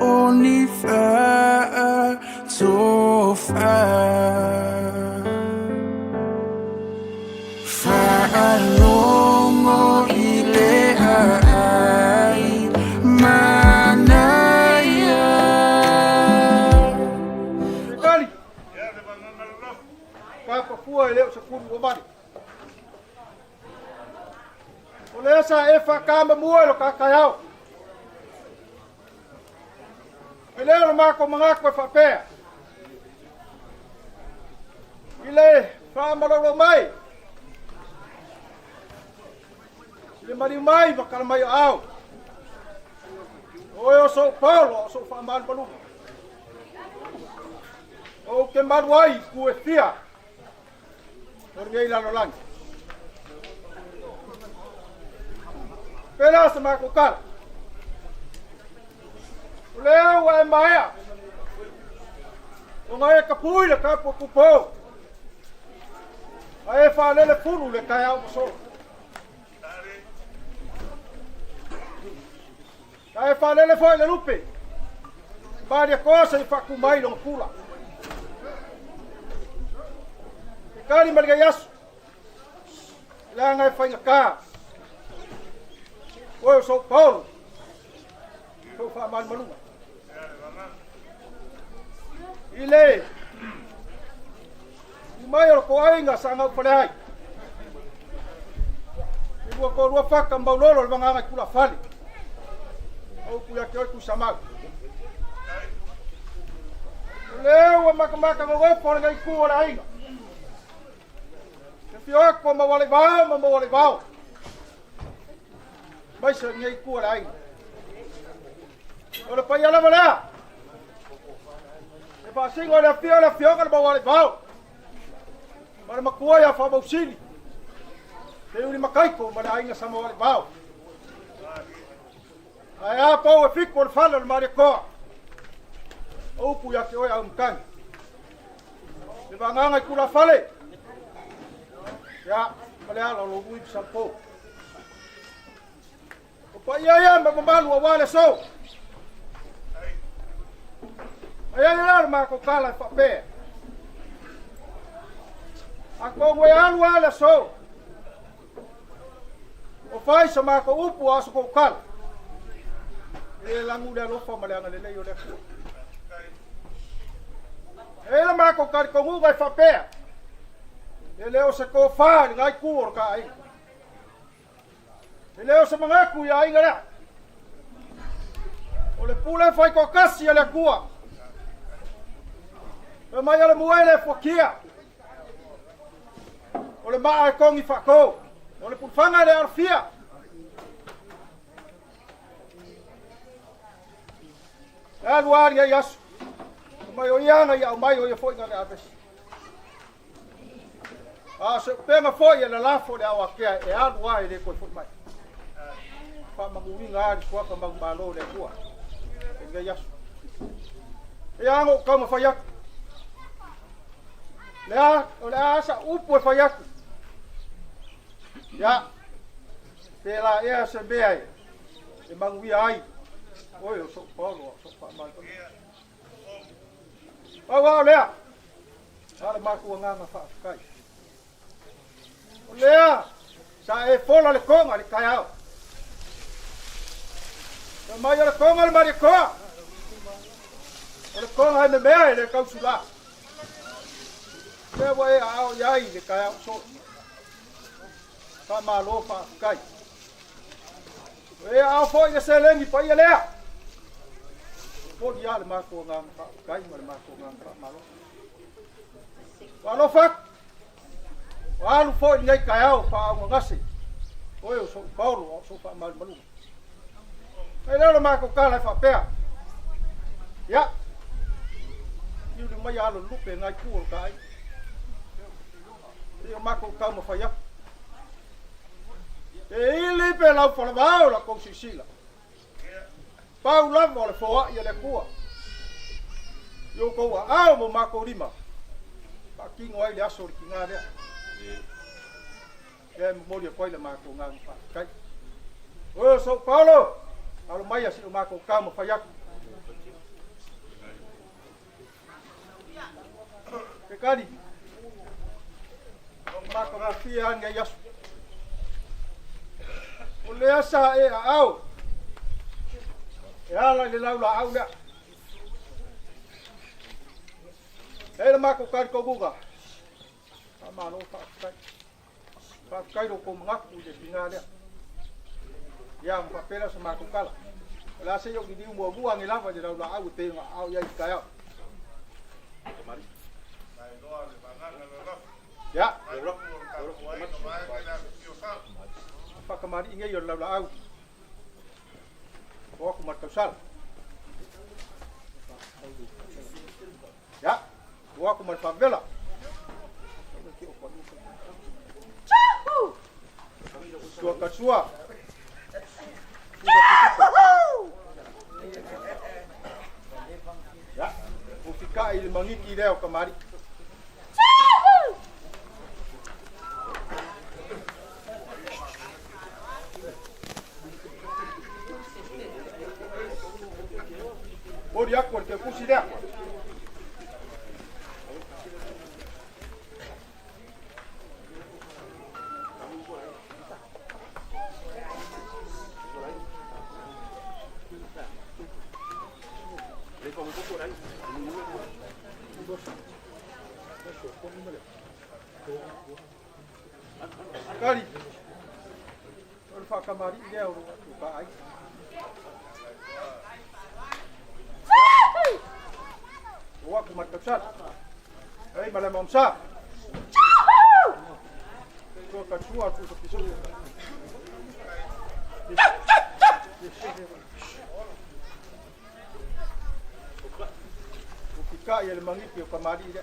only fair to fair. Faalongo ile ai manaya. Kali. Papa fua leo sekuru obadi. Oleh sa efa kamba muelo kakayao. Eleo mako mangako fa pe. Ile Faaaloaloga mai. Ile mari mai bakal mai au. Oyo so Paolo so Faaaloaloga. O ke maruai ku e fia. Orgei la lolang. Pela sa mako kala. Leo e maia. O ngai kapui le kapo kupo. Ai fa le fulu le kai au so. Ai fa le foi le lupe. Varie cose fa cu mai non pula. Kali malga yasu. La ngai fa ka. O so Paolo. So fa mal malu. Ile mai ko ainga sanga pale. Ibu ko rua faka mbaulolo le manga kula fali. Au ku ya ku sama. Leo makamaka ngo ko ngai ku ora ainga. Afioaga ko Vavao Vaveao. Mai se ngai ku ora ainga. Ora pa ya la mala. E pa singo le Afioaga Vaveao. Mara makua ya fa mausili. Te uri makaiko mara ainga sama Vaveao. Ai a po e fiko le falo le mare ko. O pu ya ke o ya umkan. Le vanganga kula fale. Ya, male ala lo ui sampo. O pa ya mamalu wa wale so. Ai ala ma ko kala fa pe. Ako we alu ala so. O fai sa ma ko upu aso ko kala. E langu de lo fa male ngale le yo le. Ela ma ko kar ko ngu vai fa pe. Ele o se ko fa ngai ku ka ai. Ele o se manga ku ya ingara. O le pula fai ko kasi ele kua. E mai ale muele fo kia. O le maa kongi fa ko. O le pufanga le arfia. Aluari ya yasu. Mai o ianga ya mai o ia foi ngale aves. Se penga foi e la fo le awa kia e aluari le ko foi mai. Pa manguwi ngari kwa ka mangalo le kwa. Ngai yasu. E ango kama fa yak. Le sa upo fa yak. Ya. Pela e se be ai. E manguwi ai. Oi, so Paolo, so mal. Vavao lea. Ala maku nganga fa kai. Lea. Sa e fola le konga le kaiao. Sa mai le konga le mari ko. Le konga me me le kausula. Le wa e ao yai le kaiao so. Fa malo fa kai. E ao foi le selengi pa lea. Podi ya le mako ngang kai ma le mako ngang malo. Walo fak. Walu foi nei kaiao pa ngasi. Oyo so Paolo so fa mal malu. Ai le mako kala fa pe. Ya. Ni le mai alo lupe ngai ku kai. Io mako ka mo fa ya. E ile pe la fa la ko sisila. Paolo mo le foa ia le kua. Yo ko wa ao mo mako lima. Pa kingo ai le aso ki nga le. E mo le ko le mako nga pa kai. O so Paolo, alo mai asi o mako ka mo fa ya. Ke kari. Maka mafian ngai yasu. O le asa e a au. E ala le laula au lea. E le mako kari ko buga. Amano whaakai. Whaakai ro ko mangaku le pinga lea. Ia mwapela sa mako kala. La se yo ki diu mo buang e lava le laula au te au ia i kai au. Ya. Pakamari inge yo laula au. Ko aku mat kausal. Ya. Ko aku mat favela. Sua kasua. Ya. Ufika ile mangiki leo kamari. Ori ako ke kusi dia. Kari. Ora fa kamari dia ora ka ai. Wak matkapsat. Ay malamam sa. Ko katsua tu sa piso. Ukika ya mangit yo kamari dia.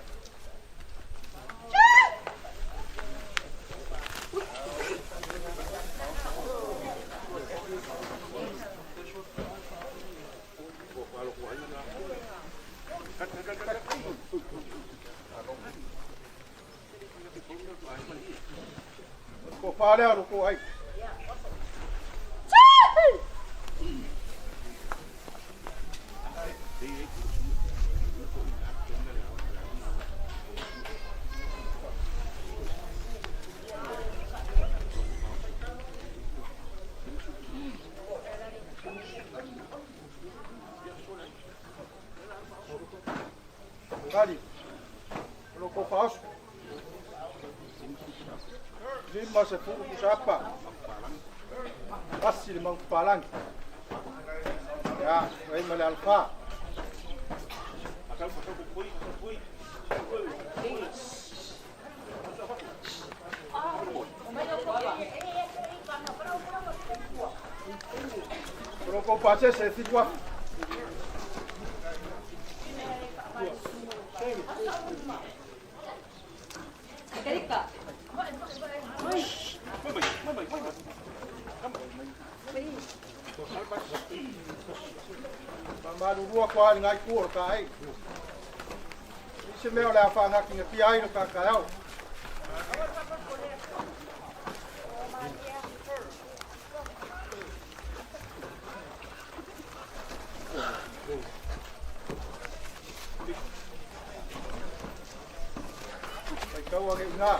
Ko Faaaloaloga ko ai. Kali. Lo ko paus. Lima sepuluh siapa? Pasti limang palang. Ya, saya melihat alfa. Kalau kau pasal saya fikir. Mama dua kuah ngai kur kai. Isi meo le afa ngaki ngai ai no ka kai au. Kau age nga.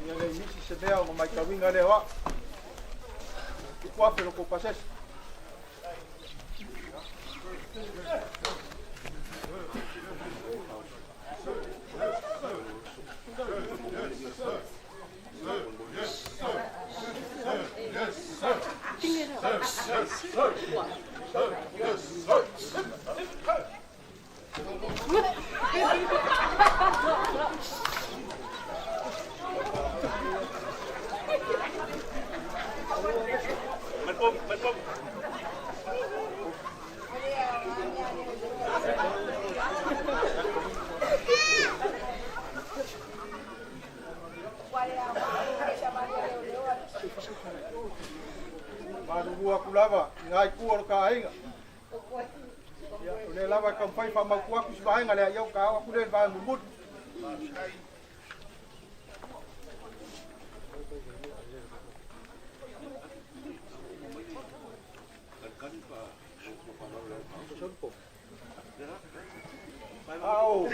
Ia le misi se meo mai ka winga le wa. Kuah pero ko pases. Madua kulava ngai kuor ka inga. Ya, le lava kampai pa makua ku sbainga le yo ka ku le ba mut. Au.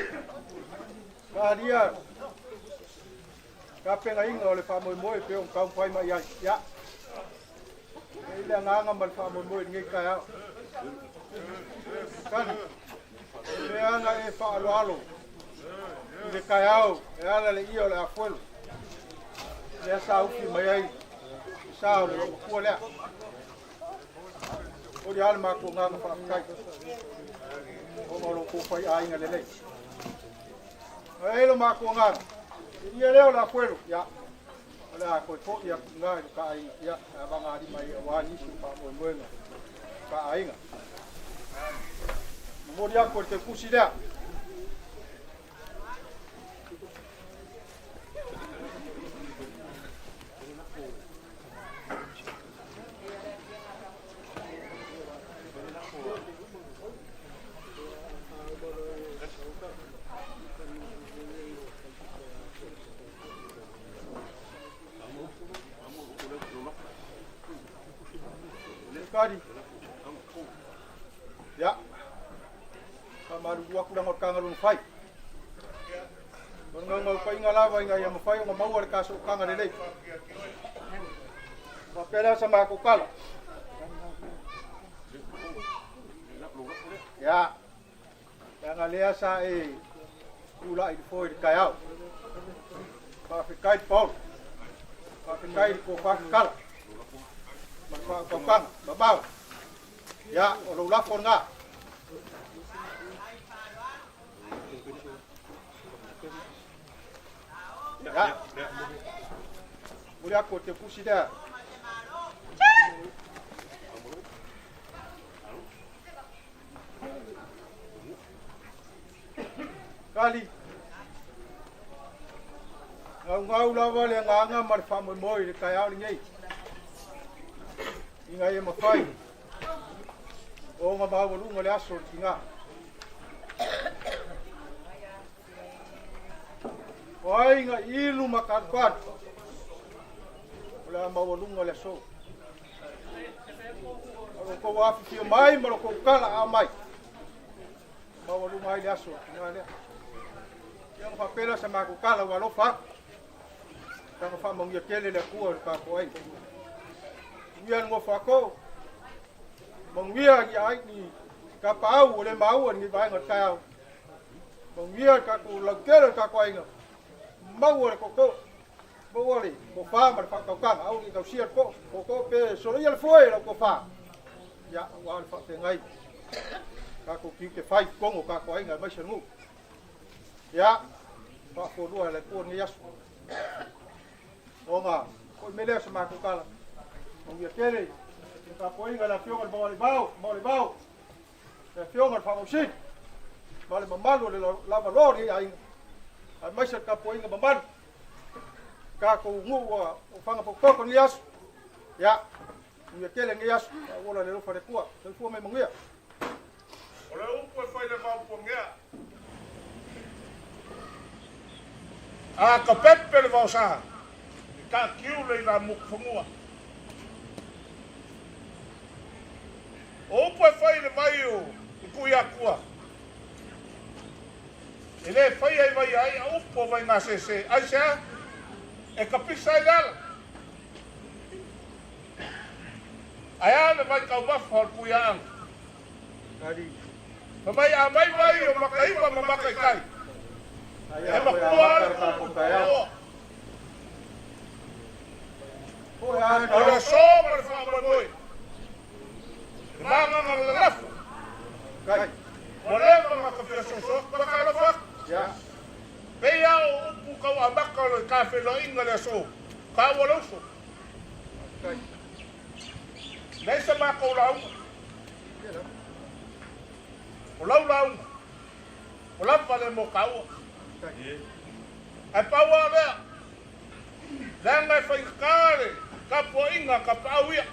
Kadia. Kapenga inga ole fa moi pe on kau pai mai ai. Ya. Ile nganga mal fa moi ngi kaya. Kan. Ile anga e Faaaloaloga. Ile kaya e ala le io le afuelo. Le sa uki mai ai. Sa le ko le. O di alma ko nganga fa kai. O mo ko pai ai nga le le. Ai lo ma ko nganga. Ia leo la afuelo ya. Ala ko to ya ngai ka ai ya banga di mai wa ni su pa mo ka ai nga. Mo dia ko te kusida. Kadi. Ya. Kamaru dua kurang orang ngalung fai. Ngal fai ngalawa inga yang fai ngo mau ka so kanga lele. Papela sama aku kala. Ya. Yang alia sa ula i foi kayau. Pa fikai Paolo. Pa fikai ko pa kala. Vavao Vavao ya o lo la fonga ya mulia ko te kusida kali ngau la vale nganga mar fa moi kaya ni inga e mafai o nga bawa lu ngale aso tinga o inga ilu makarpat ola bawa lu ngale aso ko wafi fi mai mo ko kala amai bawa lu mai aso tinga le yang papela sama ko kala walo fa ka fa mo ngekele le ku ka ko ai Wian ngo fako mong wia ki ai ni ka pau le mau ni vai ngot ka mong wia ka ku la kele ka ko ai ngo mau ko bo le ko fa mar fa ka au ni ka sia ko pe so le foi la ko fa ya wa fa te ngai ka ku ki ke fai ko ngo ka ko ai nga mai senu ya fa ko lu le ko ni yas o nga ko me le sama ko kala Ông kele ta poinga la Afioaga Vaveao la Afioaga famosin vale mamalo le la valori ai mai se ka poinga mamalo ka ko ngu o fanga pokoko ni as ya ông kele ni as wala le fa de kua se fu me mangia ole upo fai le mau pongea a ka pepe le vausa ka kiu le na mukfungua o poi fai le vai o kuia kua ele fai ai vai ai o po vai na se ai sa e kapisa gal ai le vai ka va for kuia ang kadi mai a mai vai o makai va makai kai e ma kua o ya o so per fa moi Mama ngala laf. kai Wala mga kafiyasosok, baka lafak. ya Kaya upo ka wabaka lo kafe lo ingala so. Kawalo so. kai Dahil sa mga kaulaw. Ulaw-law. Ulam pala mo kawa. Ay pawala. Langay fay kare. Kapwa inga kapawia.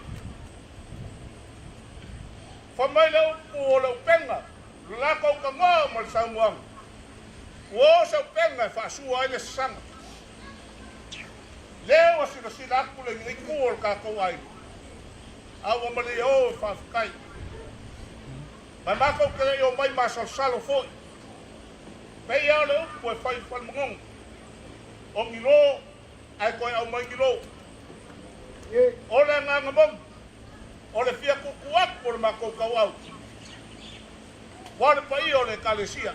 Famay la upo la upenga. Lakaw ka nga malsamuang. Wo sa upenga faasua ay sang. Lewa sila ako lang ikul kakaway. Awa maliho fafkay. Mamakaw ka yung may masalsalo po. Pei au le upu e whai whalmangong. O ngiro, ai koe au mai ngiro. O le nganga mong. O le fia kuku aku o le mako kau au. Wale pa i o le kalesia.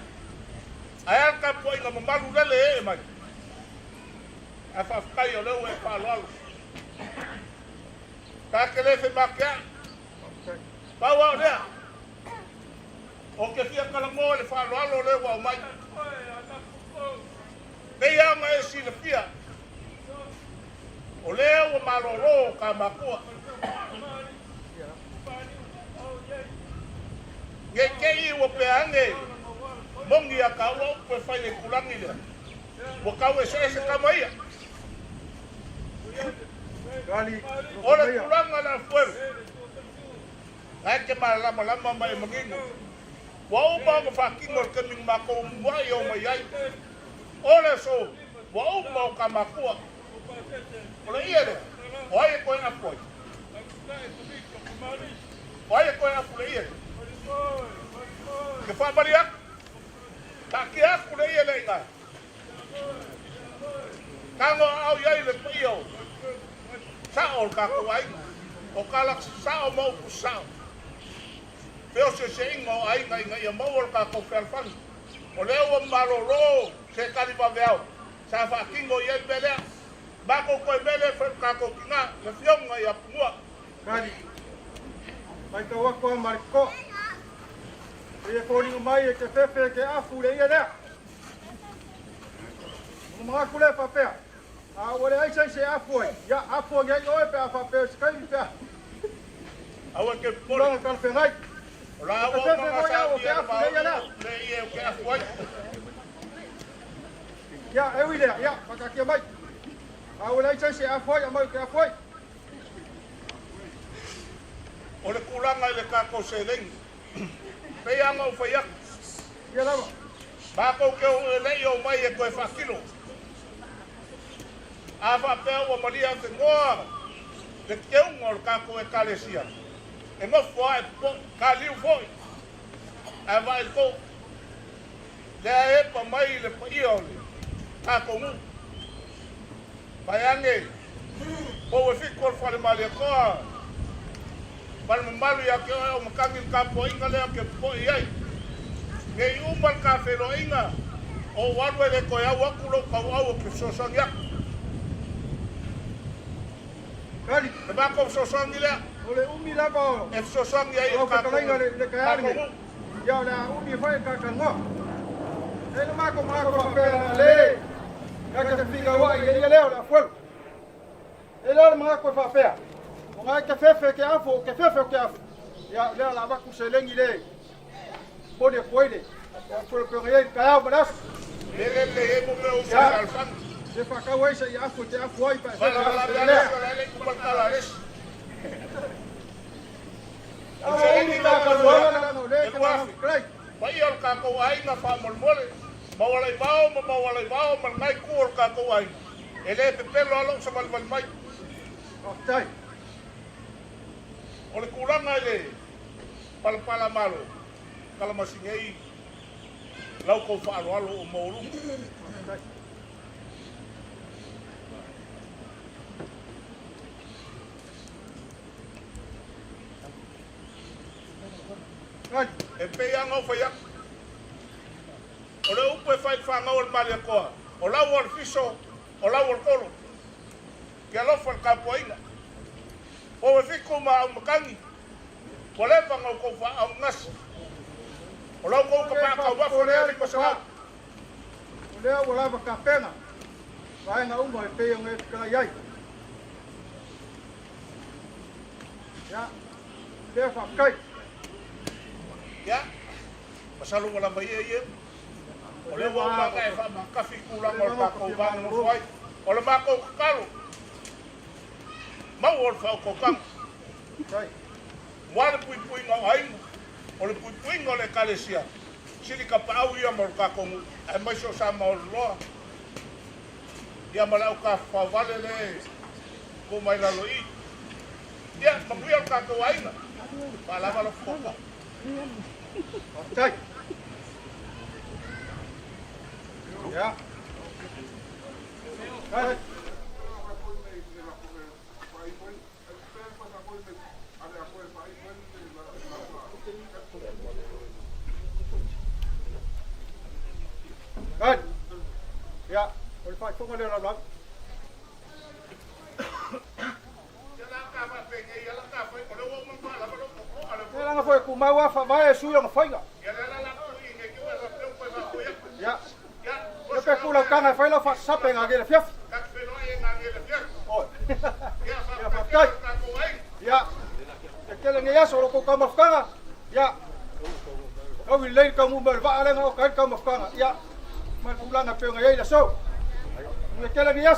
Ai alka po inga mamalu lele e mai. Ai whafkai o leu e Faaaloaloga. Ka ke le fe makea. Pau au lea. O ke fia kalango le Faaaloalo le wau mai. Pei au nga e si le fia. O leo o maloro ka makua. Nge kei o peange. Mongi a ka ua upe whai le kulangi lea. Mo kau e se kamaia. O le kulanga la fueru. Ai ke lama mai mangingo. Wa upa ma whakingo le keming mako mwai o mai ai. O le so. Wa upa o ka makua. O le ia lea. O ai e koe apoi. O ai e koe apu le ia. Ke whamari aku. Ta ki aku le ia le inga. Tango au iai le pio. Sao ka kuai. O kalak sao mau ku sao. Peo se ingo ai ngai ngai mau ka ko felfan. O leo maloro se kali Vaveao. Sa fa kingo iai bele. Bako ko bele fa ka ko kinga le fionga ia pua. Kali. Mai ka wa ko marko. E fori mai e ke fefe ke afu le ia lea. Mga kule papea. Wale ai se afu ai. Ya afu ngai oe pe afa pe skai pe. Awa ke Polo ka fe ngai. Ola wa ma sa o ke afu le ia lea. Le ia ke afu ai. Ya e wi le ya paka ke mai. Wale ai se afu ai mai ke afu ai. O le kulanga le ka ko se leng. Pei anga o whaiak. Ia lama. Bako ke o lei o mai e koe whakilo. A whapea o maria te ngoa. Te keunga o kako e kalesia. E ngofo ai ka liu foi. A vai ko. Lea e pa mai le pa ia ole. Kako ngu. Pai ange. Po e whiko o FALEMALIU koa. FALEMALIU ia ke o makangi ka po inga lea ke po iai. Nge umal ka whero inga. O wanwe le koe au akulo kau au ke sosang yak. Kali. E bako sosang lea. Ole umi la ba. E sosang ia i Ka kako. ka le ka ari. Ya la umi fai ka ka ngo. E no mako pe le. Ka ka figa wa ia leo la fuel. E la mako fa pea. Nga ke fefe ke afu, ke fefe ke afu. Ya le la ba ku se lengi le. Pone poile. Por pegar caiu braço. Ele e mo meu se alfan. Se fa ka wai se afu te afu ai pa. Ele como cala es. Ele tá falando no le que não crai. Vai al ka ko ai na fa mol mole. Mawalai vao mal ngai ku ka ko ai. Ele pe pelo alo sa mal mai. Ok. O le kulanga ele pala malo kala masingei lau ko Faaaloalo o moulu e pe anga o faiak o le upu e fai whanga o le mali koa o lau al fiso o lau al kolo ki alofa al kapoinga o e fiko ma au makangi o le panga o kou wha au ngasi o lau kou ka paka o wafo lea li pasama o lea o lava ka pena vai na uma e pe ngai ka yai ya le fa kai ya pasalu wala mai e o le wa ma kai fa ma kafi kulang o ka ko bang no fai o le ma ko kalu ma o fa ko kang kai wala pui nga ai o le pui nga le kalesia sili ka pa au ia mo ka ko ai mai so sa mo lo ia ma la ka fa vale le ko mai la lo i ya ma pui ka ko ai na pa la ma lo ko kai Ya. Hai. Hai. Ya, boleh fai kung ano lang. Kailangan nga foi kumawa fa vai suyo nga foi nga. Ya. Ya pe kula kanga foi la fa sape nga gele fiaf. Oh. Ya fa kai. Ya. Ya kele nga ya solo ko kama fkanga. Ya. Kau wilai kamu berba ale nga kai kama fkanga. Ya. Man ulang nga pe nga ya so. Ya kele nga ya.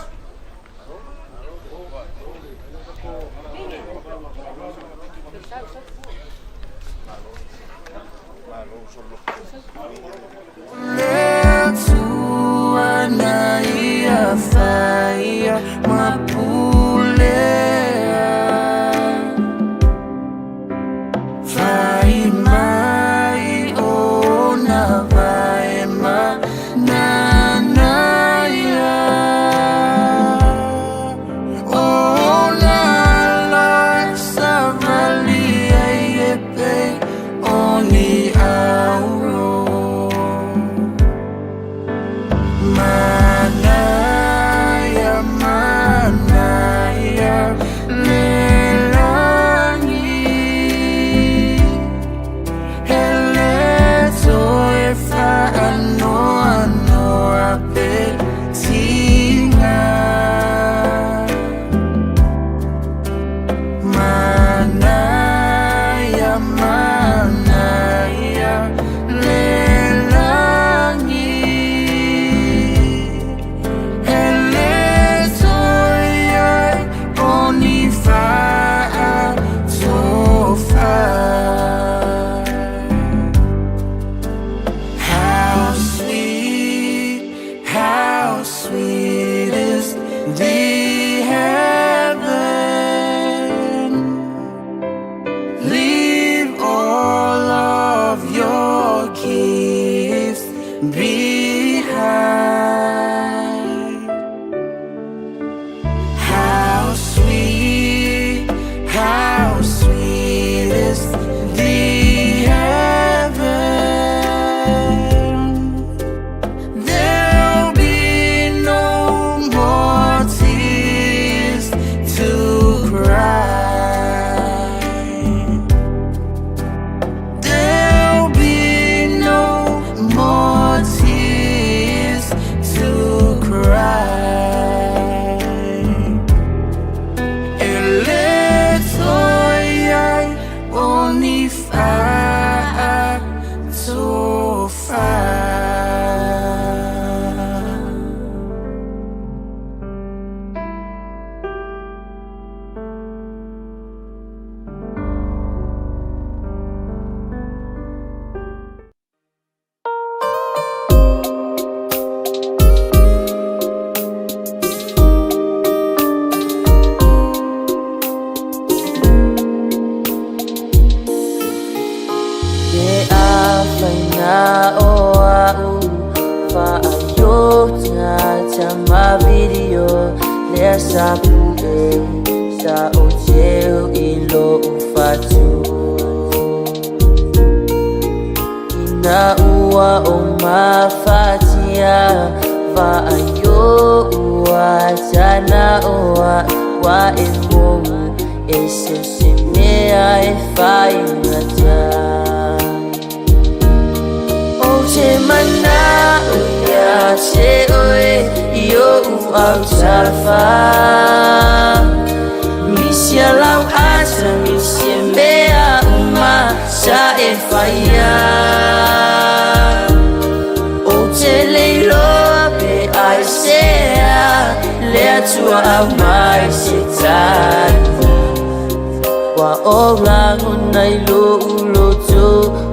Le Tuu anai afaya mapulea vai mai ona vai ma nanaya ona la savalia yepe oni auro manaya manaya lelangi hele toe faano ano ape tinga manaya manaya lelangi hele toe oni faa tofa. How sweet is the heaven. Leave all of your gifts behind. How sweet is the heaven. There'll be no more tears to cry. There'll be no more tears to cry. Eletoyai onifa tofa. Sa ojeu ilo ufatu ina ua o mafatia va ayo ua jana oa wa emo ese semea e fai ngata oje mana uya se oe yo au safa misia lau asa misia mea uma sa e faia o te leilo pe ai sea lea tua au mai se tani wa o lango nai lo uloto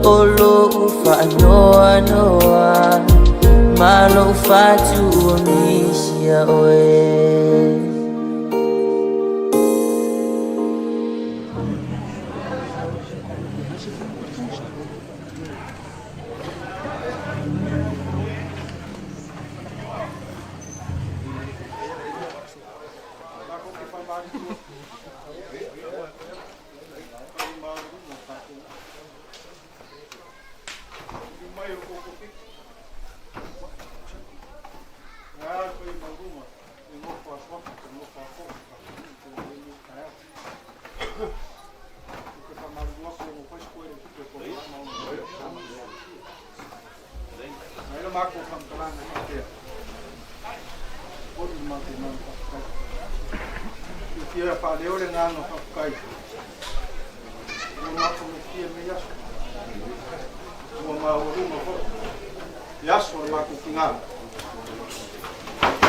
o lo ufa noa noa malo fatu o misia oe. mai o kopi. Ya, foi maluma. Eu não faço foto, eu não faço foto. Porque para maluma como faz coisa que eu vou lá não. Aí não marco o campeão aqui. Pode manter não. E que falei olha não no cai. Uma comitia meia. Uma maluma. Yaso ma ko kinga.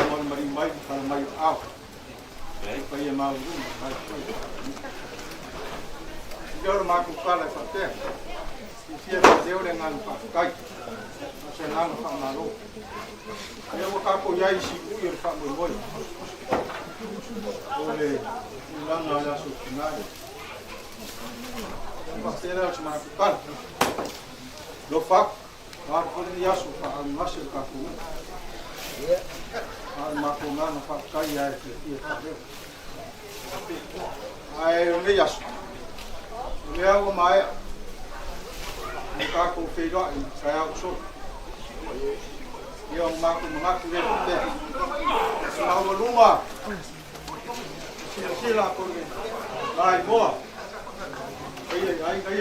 Mo mari mai para mai au. Pa ia mau mai. Yo ma ko kala pa te. Si deu le ngan pa kai. Se nang pa malo. Eu ka ko yai si u ir pa mo moi. Ole lang ala su kinga. Pa te ra ma ko kala. Do fa Mar pun yasu pa al masir ka ku. Al makuna na pa kai ai ke pa de. Ai me yasu. Me au mai. Ka ku fe do in sai au so. Yo maku maku le te. Sa au luma. Sila ko ni. Ai mo. Ai.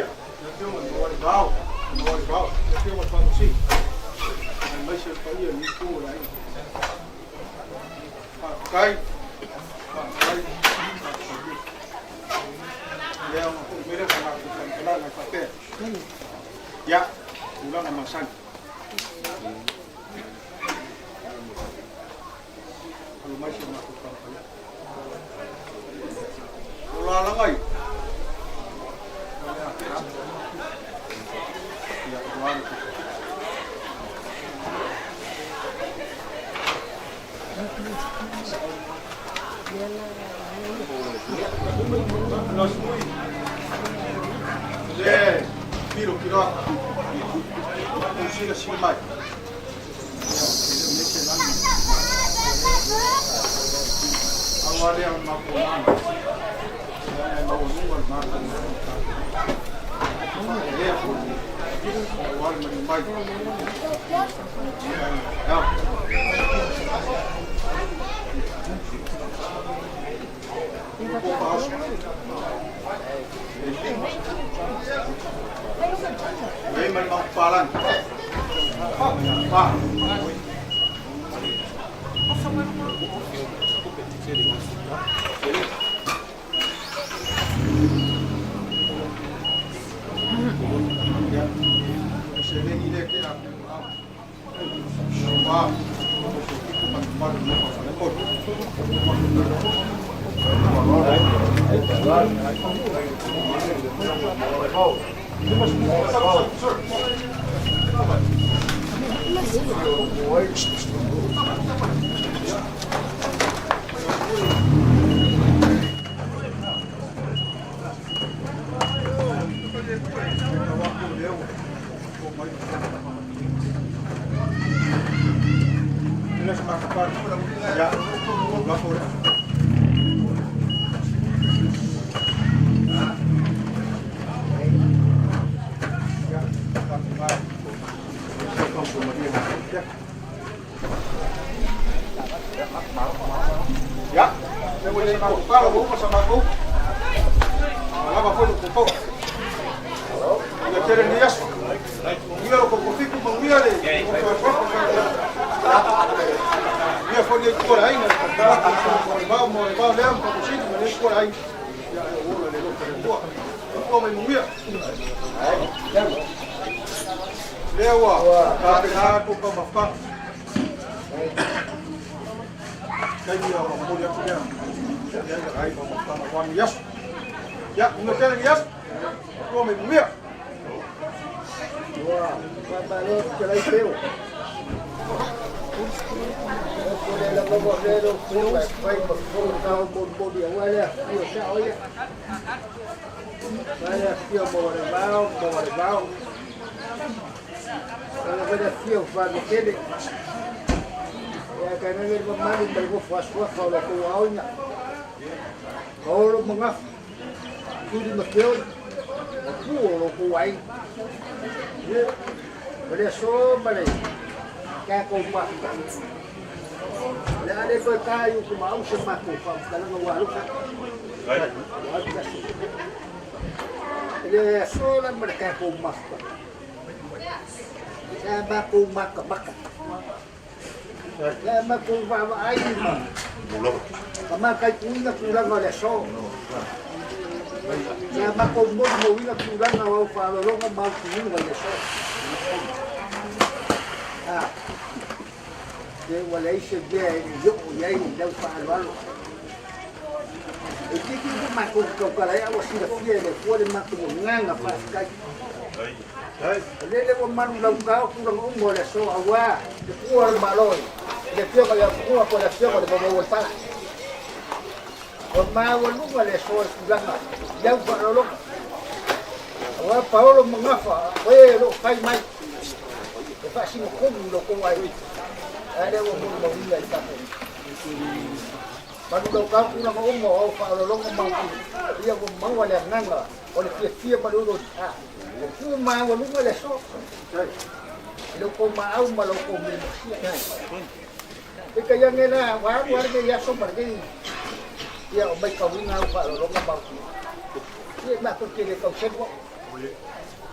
Eu mo Vavao. Vavao, eu tenho uma assim. Mas se eu faria me pula aí. Cai. E é uma primeira que eu lá na café. Já, lá na maçã. Kalau masih nak café. Ulang lagi. Nós muito. Piro. Não chega assim mais. Agora é uma pomada. É uma pomada. Agora me vai. Đây mình bọc pha lần. Pha. Ya, saya boleh nak Paolo bukan sama aku. Apa pun aku. Ya quieren días. Mira lo que fico con mira de. Mira foi por aí, né? Vamos levar um pouquinho, mas por aí. Ya, eu vou levar para boa. Como é mira. Lewa, tá com uma faca. Cái gì mà mua cho tôi để cái mà một con con yes dạ người chơi yes cô mình biết wow ba lô cho lấy phiếu cô đây là một cái đồ phiếu phải quay một con một điểm ngay nè nhiều sao ấy đây là phiếu màu này vào đây là phiếu và một cái định cái này là mang đi một phát xuất khẩu là cô áo nhỉ, Paolo mà ngắt, tôi đi mà kêu, cua là cô ấy, Oleh so balik. Kaya ko pa. Lah ada ko kayu ko mau semaku pa kalau ngawalu ka. Oleh so lan mereka ko mak. Saya ko mak mak. Saya ko bawa air mak. Kamakai kuina kulang oleh so. Saya ko mo kuina kulang awal Faaaloaloga mau kuina oleh so. Ah. Dia Malaysia dia yuk yai dah Faaaloaloga. Iki kita makuk kau kalau awak sudah dia dia boleh makuk ngang apa sekali. Lele man lau kau kurang umur le so Aua de Tuu Malo. Le pio kalau Tuu apa le pio kalau bawa pala. Mau lu le so kurang jauh Faaaloaloga. Aua Paolo mengafa, lu kai mai. Lepas sini kum lo kuai. Ada orang mau ingat tak. Baru lau kau kurang umur Faaaloaloga mau. Dia mau le ngang oleh pia baru ah. Ku mau lu le so. Lu ko mau malo ko mi. Ika yang ena wa dia so pergi. Dia mai kau ngau Faaaloaloga mau. Dia nak tu kira kau sebo.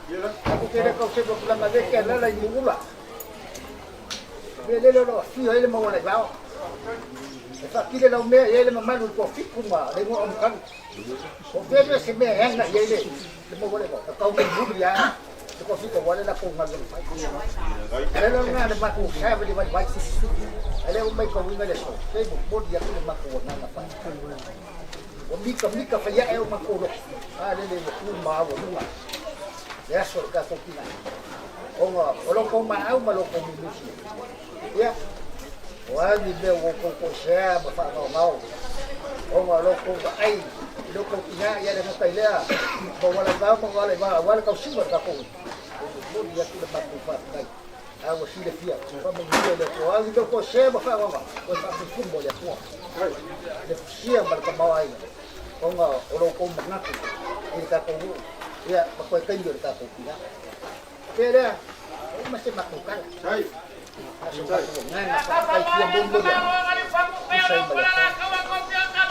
Aku kira kau sebo pulang ada ke la mula. Dia lo fio ele mau le bao. Esa kira lo me ele malu ko fit kuma, le mo kan. O dia se me yang nak ele. Mo boleh kau mengubur ya, kau sih kau boleh nak kumar dulu. Ada orang ada maku, saya boleh baik sih. Ada orang kau ingat lesok, saya buat dia tu maku nak apa? Mika faya eu maku loh. Ada le maku mau dulu. Ya surga kau kina. Orang kau mau malu kau misi. Ya, wah di bawah kau saya bapak kau mau. Orang kau ai. Lo kau tinggal ya dengan Thailand, bawa lagi bawa kau sih berkapung. Lo dia tu dapat kuat lagi. Aku sih dia, kau mengira dia tu. Aku tu kau share apa kau? Kau tak pun boleh kuat. Dia siap berkebawah ini. Kau orang kau mengaku, kita kau ya pakai kanjur kita kau tinggal. Kira masih makukan. Saya. Nggak pakai tiang bumbu dia. Saya balik.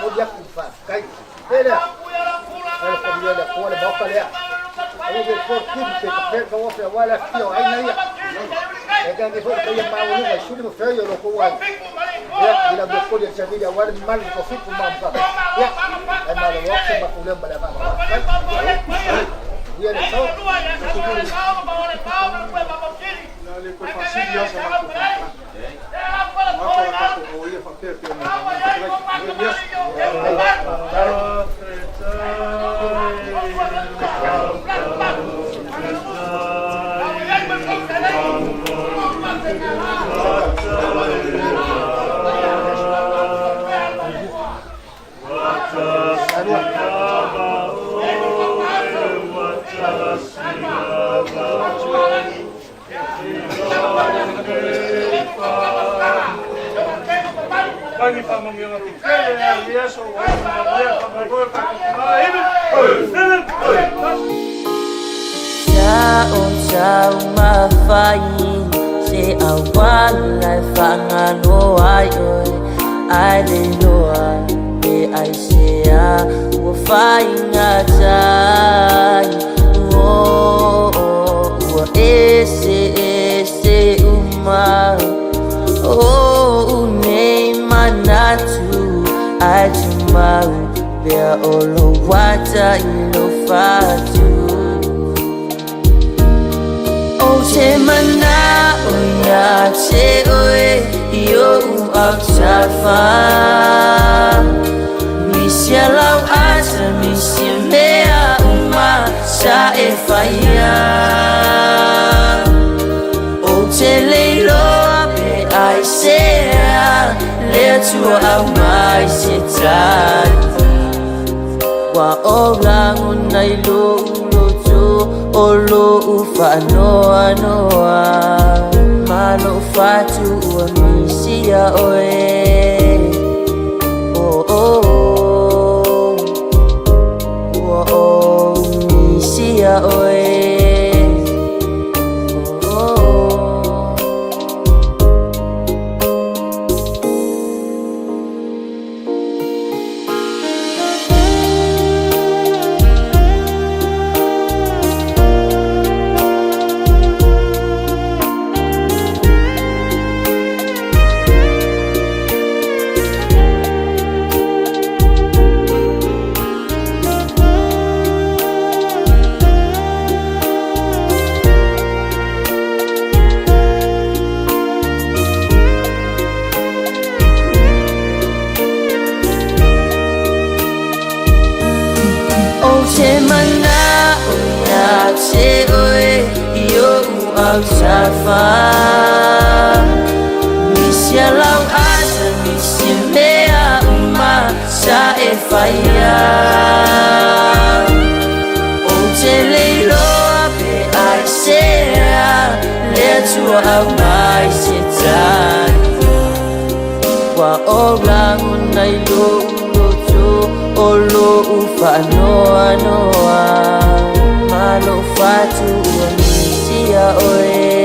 Kau dia kuat. Kai. Ele, ele comia da fora, boca ali. Ele depois tudo que fez com o Aua Le Tuu aí nem. É que depois ele mau no vai sudo feio lo com aí. É, ele depois ele servia Aua Le mal com fico mal para. É, é mal o que vai comer para levar. E ele só ele foi facilmente essa Bagi pamangyan natin. Kaya yeso, Chao mafain se awalai fangano ayo ai le loa e ai se a wo fainga tai wo ese uma nei manatu ajumau bea olo wata ilo fatu o te mana o ya te oe yo aksafa misia lau asa misia mea uma sa e faia o te leilo ai sea le tua au mai se tati wa orang unai lo tu olo ufa noa noa malo fatu wa misia oe misia oe au safa Misia lau asa misia mea uma sa e whaia O te leiloa pe ai sea Lea tua au mai se tani Wa o rangu nai lo O lo whanoa noa Malo fatu o nisia oe